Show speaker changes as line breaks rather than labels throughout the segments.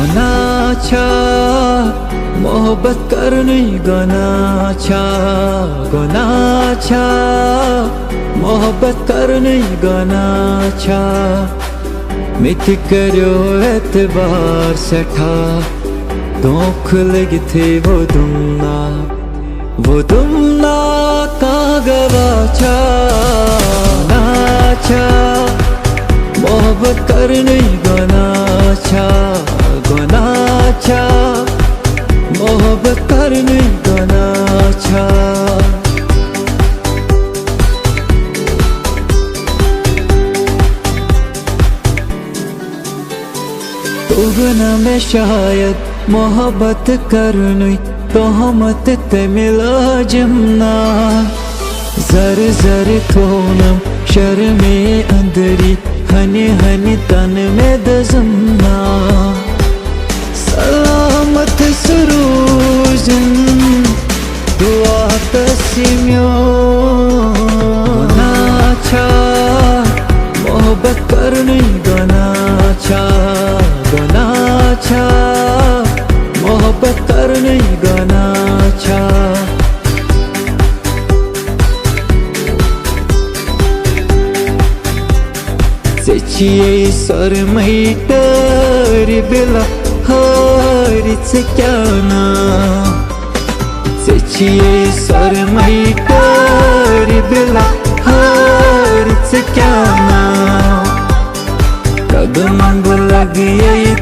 गुनाचा मोहब्बत करनी गुनाचा गुनाचा मोहब्बत करनी गुनाचा मित करो एतबार सठा दोख लगी थे वो दुमना का गवाचा नाचा मोहब्बत करनी गुनाचा गुनाचा मोहब्बत करनी गुनाचा तो गुना में शायद मोहब्बत करनी तोहमत ते मिला जमना जर जर थोनम शर्मे अंदरी हनी हनी तन में दजमना सलामत सरूजन दुआ तस्मियो गुनाचा मोहब्बत करनी गुनाचा गुनाचा मोहब्बत करनी गुनाचा Seçiye sormayı bila harit sekana Seçiye sormayı bila harit sekana Kadın bulag ye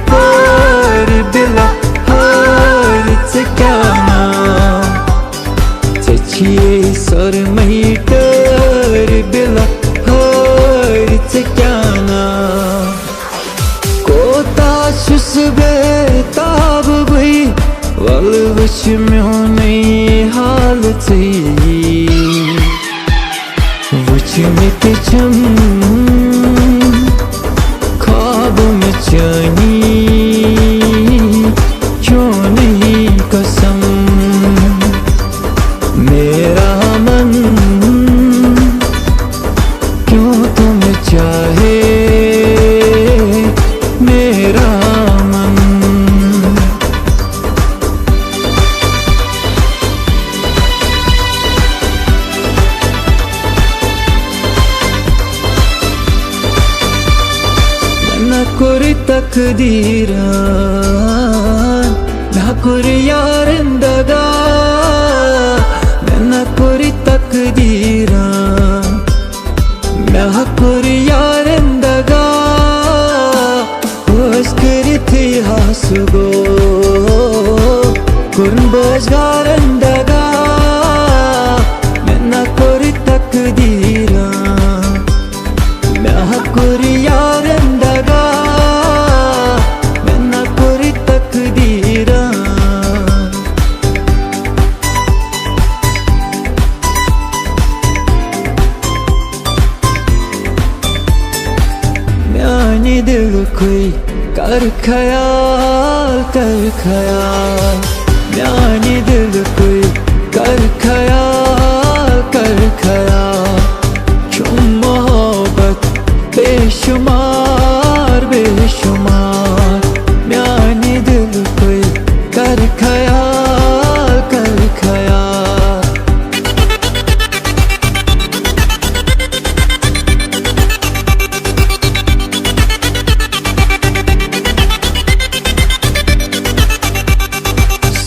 bila harit sekana Seçiye sormayı bila harit sekana Kotaşus betab bhai Val vich mein nahi halat Vich mein ticham ख्वाब में जानी क्यों नहीं कसम मेरा मन क्यों तुम्हें चाहे मेरा मन ना कोई तकदीरान ना कोई यारिंदगा ना कोई तकदीरान ना कोई यारिंदगा उसकरी थी हासुगो कुर्बजगारंदगा ना कोई तकदीरान ना कोई यारिंदगा दिल कोई कर ख्याल यानी दिल कोई कर ख्याल चुम मोहब्बत बेशुमार बेशुमार यानी दिल कोई कर ख्याल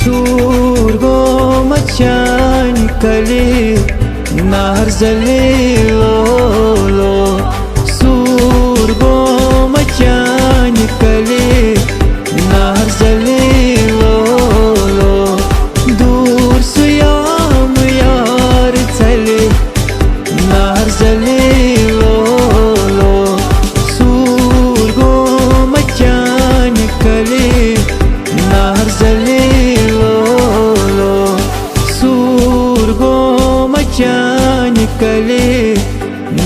Surgo macan kali nahar zalilo Surgo macan kali nahar zalilo Dur suyam yar chale nahar zalilo Surgo macan kali nahar zalilo क्या निकले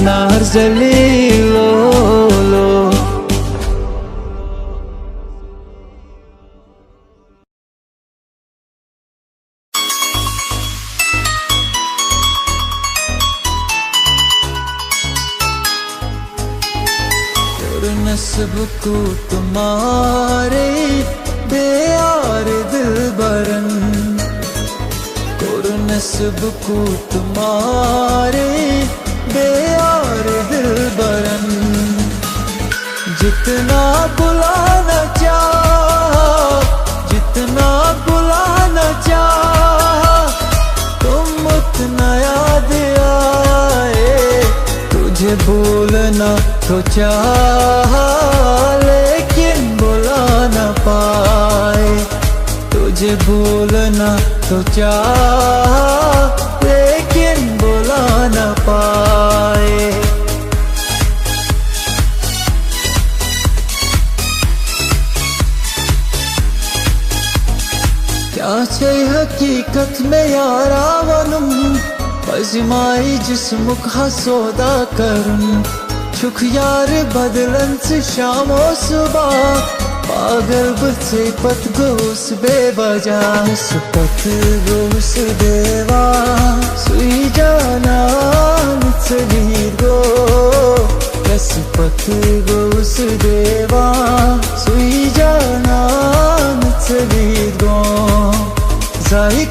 नार जलीलो नस्ब को तुम्हारे बेयार दिलबरन नस्ब को तुम्हारे बेयार दिलबरन जितना बुलाना चाह जितना बुलाना चाह तुम उतना याद आए तुझे भूलना तो चाह लेकिन बुला ना पाए तुझे भूलना तो चाह लेकिन बुला ना पाए क्या छे हकीकत में यारा वनुम पजमाई जिस्मुख सौदा करुन छुख यार बदलन से शामो सुबह पागल बचे पत गोस बेवजह सुपत गोस देवा सुई जाना चली गो सुपत गोस देवा सुई जाना चली गो जाहि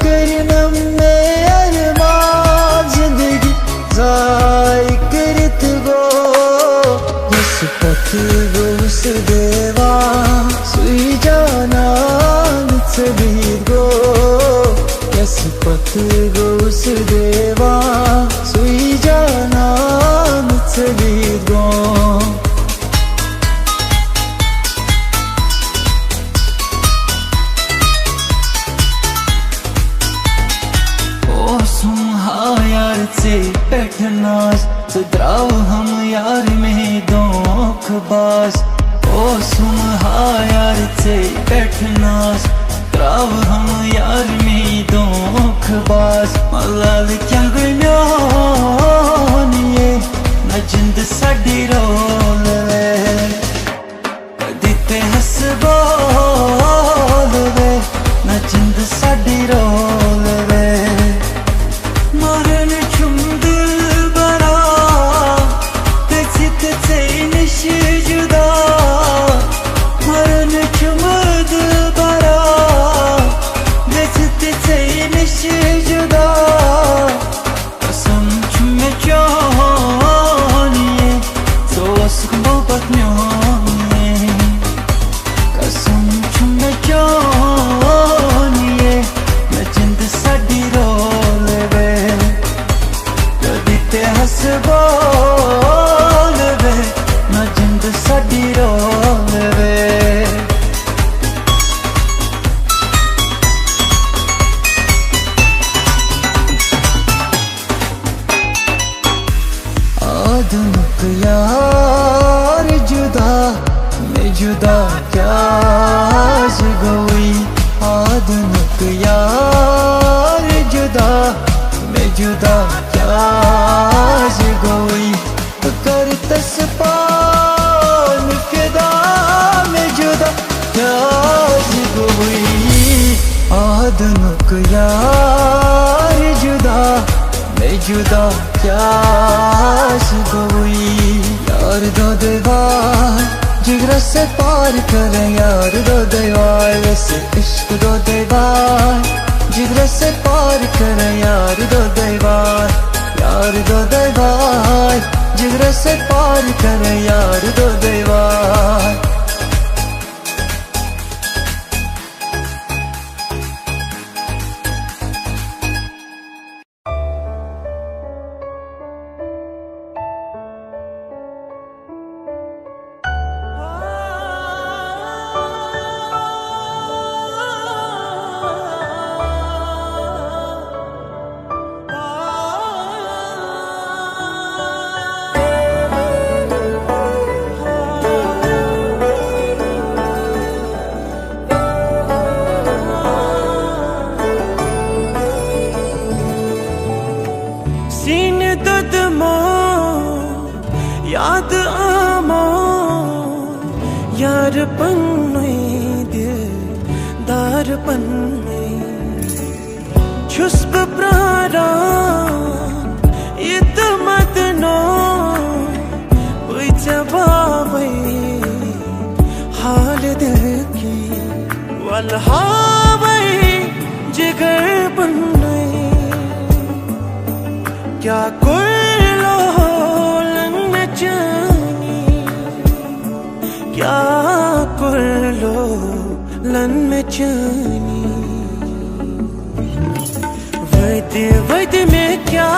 करिनम में अरमान जिंदगी जाहि करत गो पथ गोस देवा सुई जाना चली गो यस पथ गोस देवा सुई जाना चली गो यार से बैठना सुधराओ हम यार में धोखबाज ओ सुमहा यार से बैठना सुधराओ हम यार में धोखबाज मलाल क्या गयो न जिंद साडी रोल दिते हस बोल वे न जिंद साडी रोल वे मरन छुंद बरा तचित निश जुदा मरन छुंद बरा तचित निश जुदा कसम छुमे चोनिए सोस मोहब्बत न्योनिए कसम छुमे चोनिए न जिंद साडी रोल वे हस बोल वे न जिंद साडी रोल वे आधुनिक यार जुदा मैं जुदा क्या गई आधुनिक यार जुदा मैं जुदा क्या गोई कर तस्पान फिदा में जुदा क्या गोई आधुनिक यार जुदा मैं जुदा क्या गोई यार दो दीवार जिगर से पार करें यार दो दीवार वैसे इश्क दो दीवार जिगर से पार करें यार दो दीवार यार दो दीवार जिगर से पार करें यार दो दीवार याद आमा यार पन्नै दिलदार पन्नै छुस्प प्राण इत मदनो बुझ बाबै हाल
क्या कुर्लो लन जानी, क्या कुर्लो लन जानी, वैद में क्या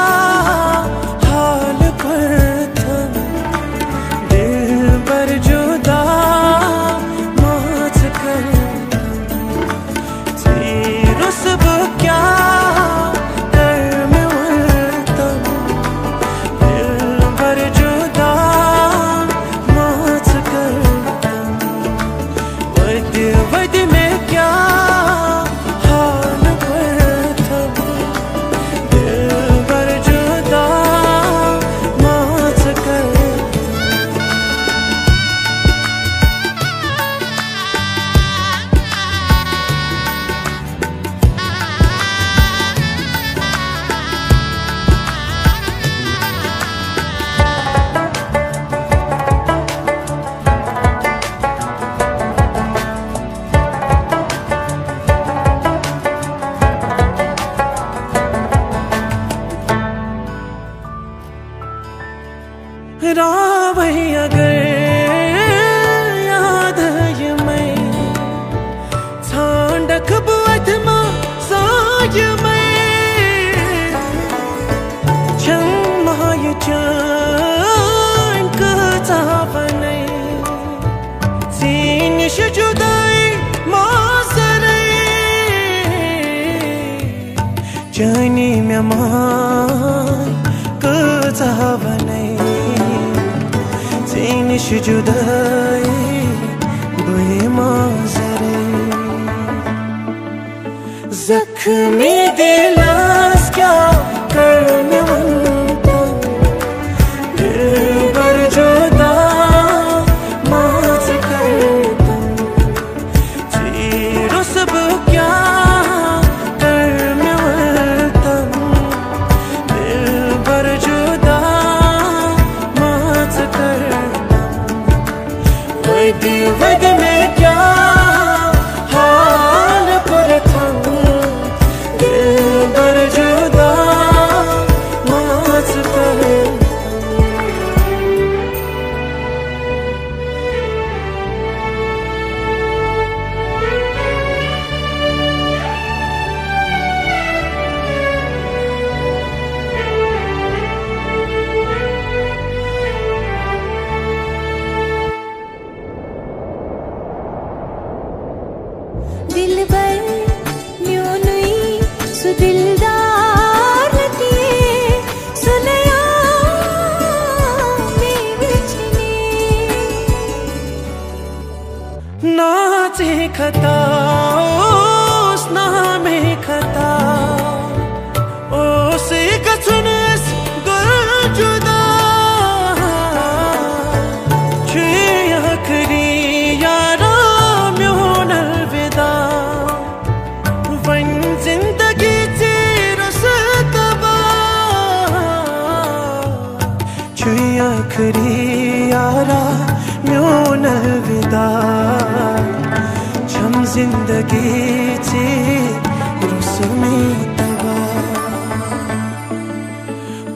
हाल पर था, दिल पर जुदा माच कर तेरो सब क्या कर में उलटम, दिल पर जुदा माच कर वैद में क्या हाल पर था, रावही अगर याद ये मैं छांडक बुअथमा साय मैं छमाय चान कचावनै सीनिश जुदाई मासरै जानी में मान कचावनै निश जुदाई बुए माजरे जख्मी दिलास क्या करने बनता, दिल पर जुदा माज करता, तेरो सब क्या करने बनता, दिल पर जुदा माज करता, वैद में क्या हाल पर था, दिल पर जुदा माच कर
दिल बर न्यूनुई सुदिलदार लतिए सुनया में बिछने
नाचे खता ओस नामे खता ओसे कचुनस गुल जुदा छे आखरी यारा म्योन अलविदा वन जिंदगी तेरा सतबा छे आखरी यारा म्योन अलविदा छम जिंदगी चे रुसमे तबा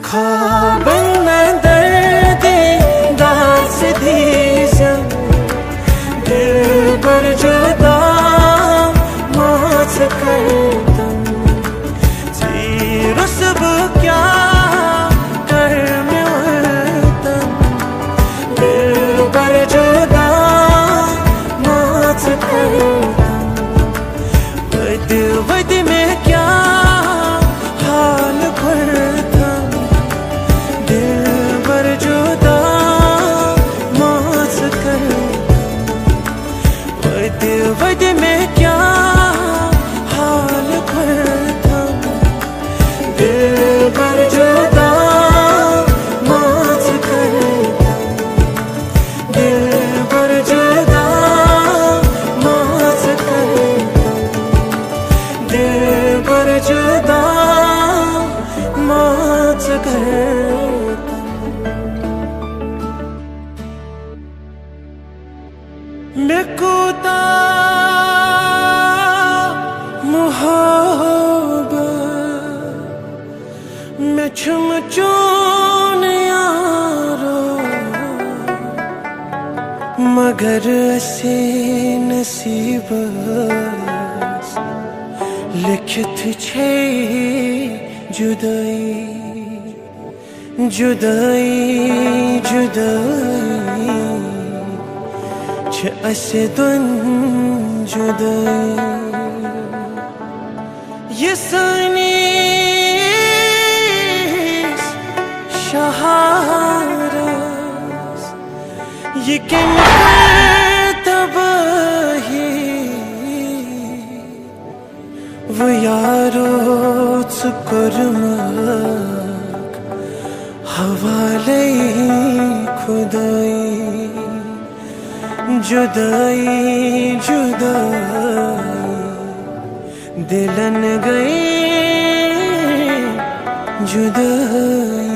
ख्वाबन में दर्दे दास दीजम, दिल पर जुदा माच करतम, तेरो सब क्या कर में उलटम, दिल पर जुदा माच करतम, वैद में क्या हाल करतम, दिल पर जुदा माच करतम, वैद में क्या हाल करतम, दिल पर जुदा माच करतम, दिल पर जुदा माच करतम, दिल पर जुदा माच करतम। मेकुता मोहब्बत मैं छुम चून यारो मगर ऐसे नसीब लिखित छे जुदाई जुदाई जुदाई छे ऐसे दुन जुदाई ये शहारस ये किन तबाही वो यारो चुकुरमक हवाले खुदाई जुदाई जुदाई दिलन गई जुदाई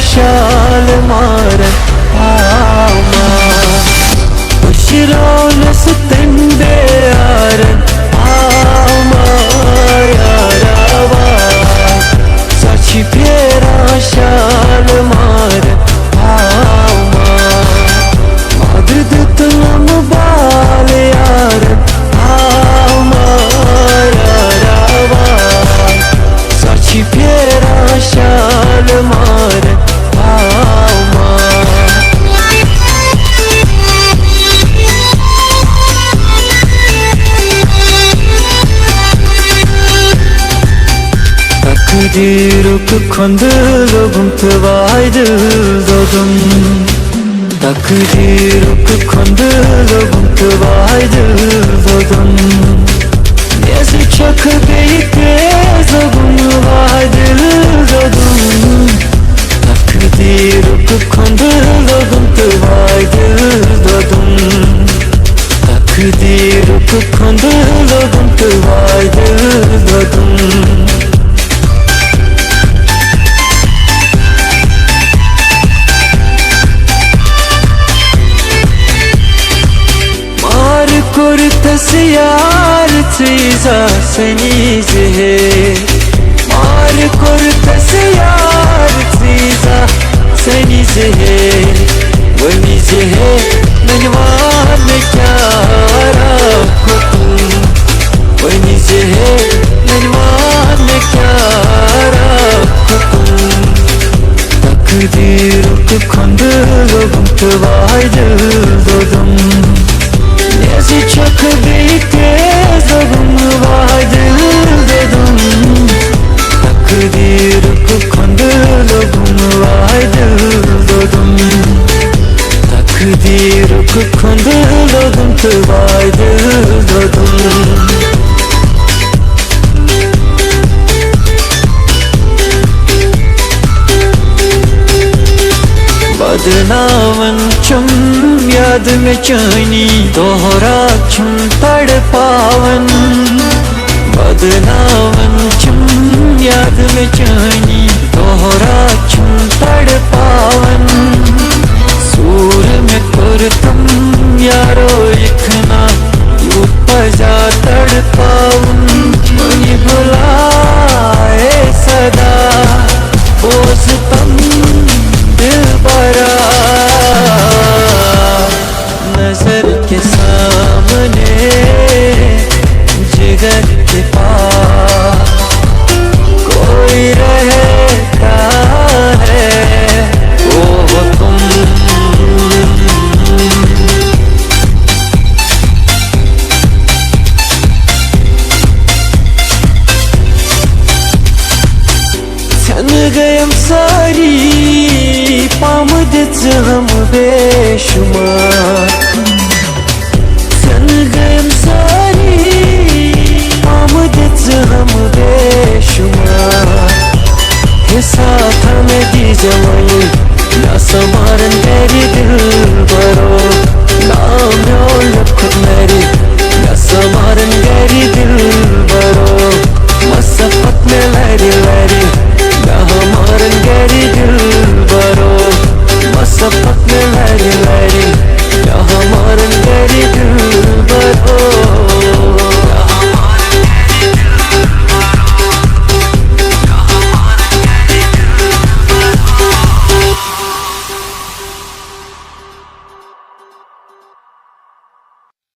शाल मार उशिरोल सुतंदे यार साची फेरा शाल मार मादद तुम बाल यार साची फेरा शाल मार Takdiruk kondulum tevaydı dodum Takdiruk kondulum tevaydı dodum Nezi çok beyte zogum vaydı dodum Takdiruk kondulum tevaydı dodum Takdiruk kondulum tevaydı dodum Kurtas yar çiza seni zehe Mar kurtas yar çiza seni zehe Vani zehe menvan kyara kutum Vani zehe menvan kyara kutum Takdiruk kondulum tevaydı dodum Nezi çok birlikte zogum vaydı dedim Takdiruk kondulum vaydı dedim Takdiruk kondulum vaydı dedim बदनावन चुम याद में चानी दोहरा चुम तड़ पावन बदनावन चुम याद में चानी दोहरा चुम तड़ पावन सूर में तुरतम यारो इखना यू पजा तड़ पावन मुझे बुलाए सदा बोझतम दिल बरा नजर के सामने जिगर के पास कोई रहता है वो तुम सन गयम सारी पामद हम बेशुमार